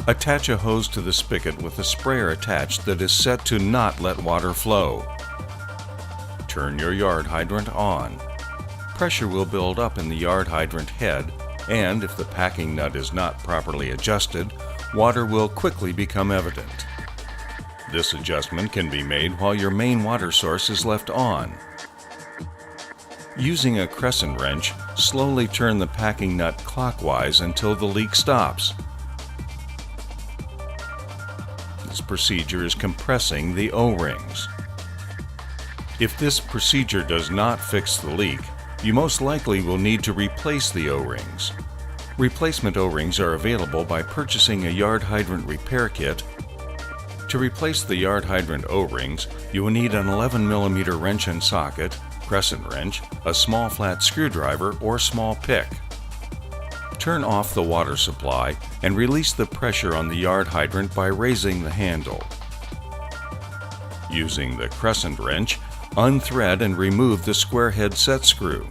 Attach a hose to the spigot with a sprayer attached that is set to not let water flow. Turn your yard hydrant on. Pressure will build up in the yard hydrant head, and if the packing nut is not properly adjusted, water will quickly become evident. This adjustment can be made while your main water source is left on. Using a crescent wrench, slowly turn the packing nut clockwise until the leak stops. This procedure is compressing the O-rings. If this procedure does not fix the leak, you most likely will need to replace the O-rings. Replacement O-rings are available by purchasing a yard hydrant repair kit. To replace the yard hydrant O-rings, you will need an 11mm wrench and socket, crescent wrench, a small flat screwdriver, or small pick. Turn off the water supply and release the pressure on the yard hydrant by raising the handle. Using the crescent wrench, unthread and remove the square head set screw.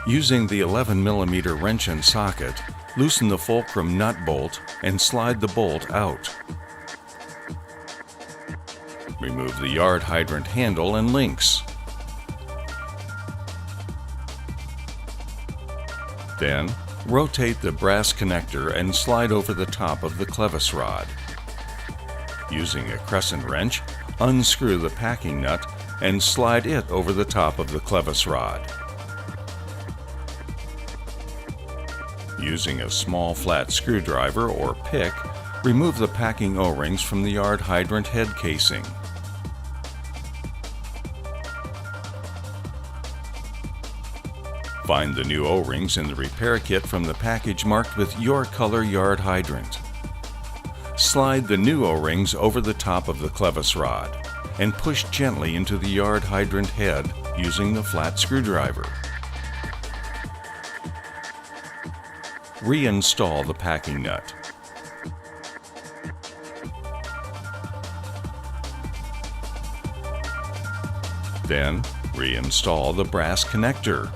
Using the 11mm wrench and socket, loosen the fulcrum nut bolt and slide the bolt out. Remove the yard hydrant handle and links. Then, rotate the brass connector and slide over the top of the clevis rod. Using a crescent wrench, unscrew the packing nut and slide it over the top of the clevis rod. Using a small flat screwdriver or pick, remove the packing O-rings from the yard hydrant head casing. Find the new O-rings in the repair kit from the package marked with your color yard hydrant. Slide the new O-rings over the top of the clevis rod and push gently into the yard hydrant head using the flat screwdriver. Reinstall the packing nut. Then, reinstall the brass connector.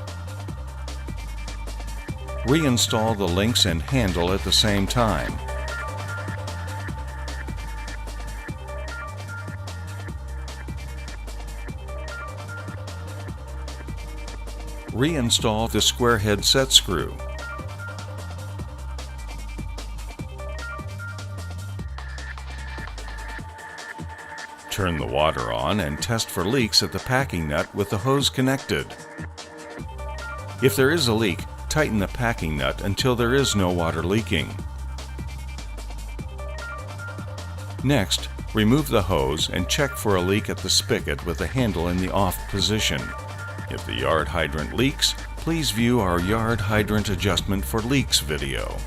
Reinstall the links and handle at the same time. Reinstall the square head set screw. Turn the water on and test for leaks at the packing nut with the hose connected. If there is a leak, tighten the packing nut until there is no water leaking. Next, remove the hose and check for a leak at the spigot with the handle in the off position. If the yard hydrant leaks, please view our yard hydrant adjustment for leaks video.